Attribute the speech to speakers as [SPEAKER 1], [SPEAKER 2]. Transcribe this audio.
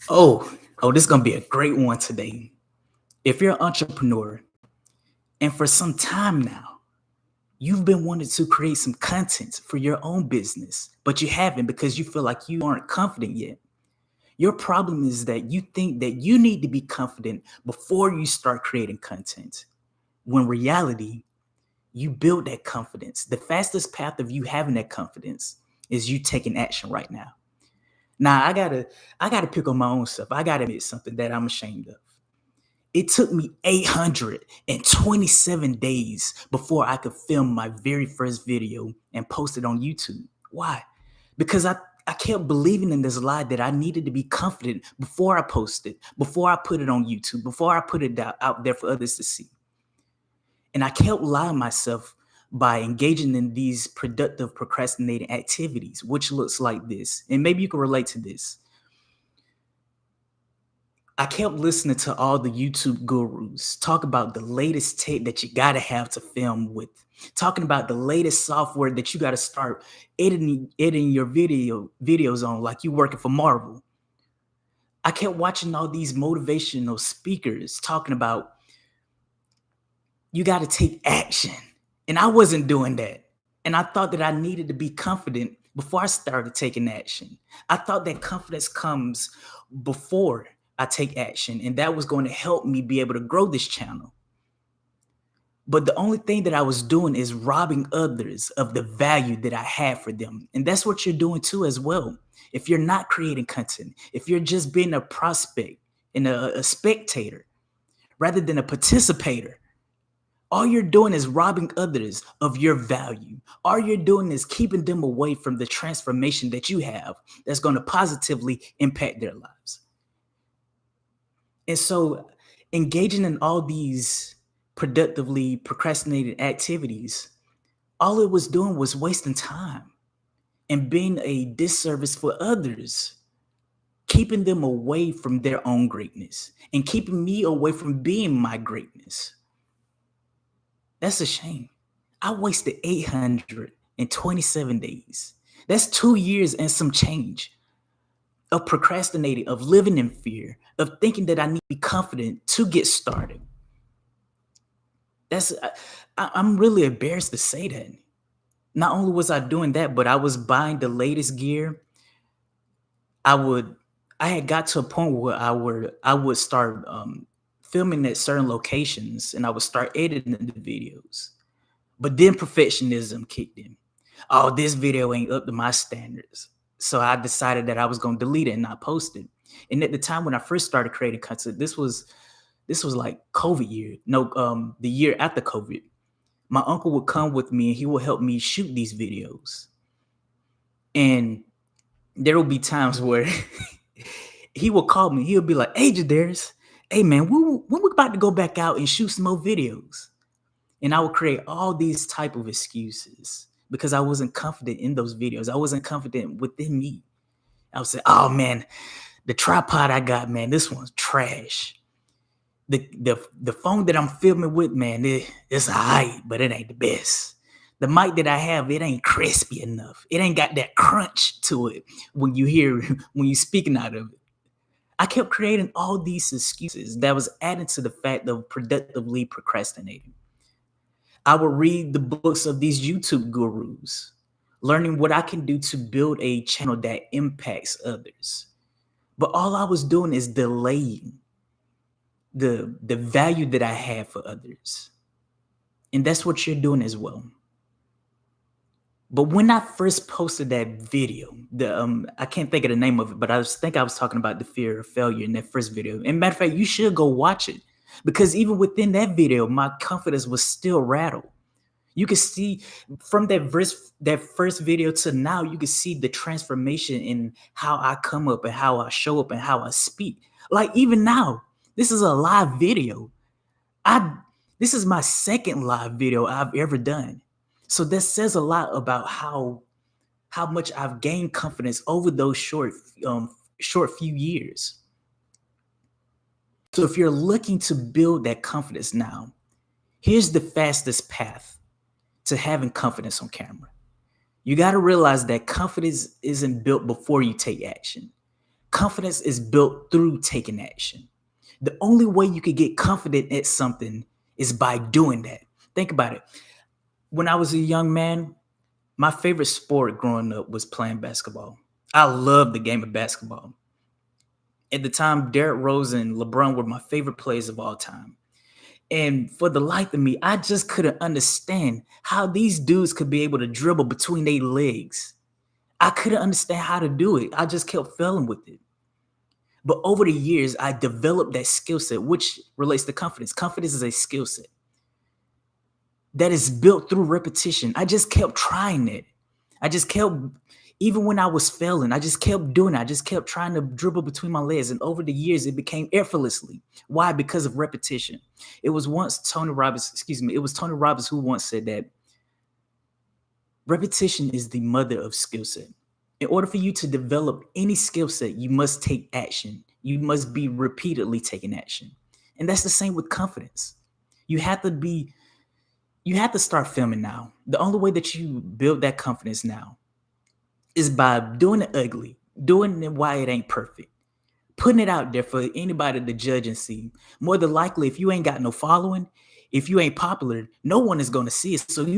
[SPEAKER 1] This is gonna be a great one today. If you're an entrepreneur and for some time now, you've been wanting to create some content for your own business, but you haven't because you feel like you aren't confident yet. Your problem is that you think that you need to be confident before you start creating content. When reality, you build that confidence. The fastest path of you having that confidence is you taking action right now. Now I gotta pick on my own stuff. I gotta admit something that I'm ashamed of. It took me 827 days before I could film my very first video and post it on YouTube. Why? Because I kept believing in this lie that I needed to be confident before I posted, before I put it on YouTube, before I put it out there for others to see. And I kept lying myself by engaging in these productive procrastinating activities, which looks like this. And maybe you can relate to this. I kept listening to all the YouTube gurus talk about the latest tech that you gotta have to film with, talking about the latest software that you gotta start editing your videos on, like you working for Marvel. I kept watching all these motivational speakers talking about you gotta take action. And I wasn't doing that. And I thought that I needed to be confident before I started taking action. I thought that confidence comes before I take action, and that was going to help me be able to grow this channel. But the only thing that I was doing is robbing others of the value that I had for them. And that's what you're doing too, as well. If you're not creating content, if you're just being a prospect and a spectator rather than a participator, all you're doing is robbing others of your value. All you're doing is keeping them away from the transformation that you have that's going to positively impact their lives. And so, engaging in all these productively procrastinated activities, all it was doing was wasting time and being a disservice for others, keeping them away from their own greatness and keeping me away from being my greatness. That's a shame. I wasted 827 days. That's 2 years and some change of procrastinating, of living in fear, of thinking that I need to be confident to get started. I'm really embarrassed to say that. Not only was I doing that, but I was buying the latest gear. I had got to a point where I would start filming at certain locations and I would start editing the videos. But then perfectionism kicked in. Oh, this video ain't up to my standards. So I decided that I was going to delete it and not post it. And at the time when I first started creating content, this was like COVID year. No, the year after COVID. My uncle would come with me and he would help me shoot these videos. And there will be times where he will call me. He'll be like, "Hey, Jadarius, hey man, when we about to go back out and shoot some more videos?" And I would create all these type of excuses because I wasn't confident in those videos. I wasn't confident within me. I would say, "Oh man, the tripod I got, man, this one's trash. The phone that I'm filming with, man, it's alright, but it ain't the best. The mic that I have, it ain't crispy enough. It ain't got that crunch to it when you speaking out of it." I kept creating all these excuses that was adding to the fact of productively procrastinating. I would read the books of these YouTube gurus, learning what I can do to build a channel that impacts others. But all I was doing is delaying the value that I have for others. And that's what you're doing as well. But when I first posted that video, I can't think of the name of it, but I was talking about the fear of failure in that first video. And matter of fact, you should go watch it because even within that video, my confidence was still rattled. You can see from that first video to now, you can see the transformation in how I come up and how I show up and how I speak. Like even now, this is a live video. This is my second live video I've ever done. So that says a lot about how much I've gained confidence over those short few years. So if you're looking to build that confidence now, here's the fastest path to having confidence on camera. You got to realize that confidence isn't built before you take action. Confidence is built through taking action. The only way you could get confident at something is by doing that. Think about it. When I was a young man, my favorite sport growing up was playing basketball. I loved the game of basketball. At the time, Derrick Rose and LeBron were my favorite players of all time. And for the life of me, I just couldn't understand how these dudes could be able to dribble between their legs. I couldn't understand how to do it. I just kept failing with it. But over the years, I developed that skill set, which relates to confidence. Confidence is a skill set that is built through repetition. I just kept trying it. I just kept, even when I was failing, I just kept doing it. I just kept trying to dribble between my legs. And over the years, it became effortlessly. Why? Because of repetition. It was Tony Robbins who once said that repetition is the mother of skill set. In order for you to develop any skill set, you must take action. You must be repeatedly taking action. And that's the same with confidence. You have to start filming now. The only way that you build that confidence now is by doing it ugly, doing it while it ain't perfect, putting it out there for anybody to judge and see. More than likely, if you ain't got no following, if you ain't popular, no one is going to see it. So you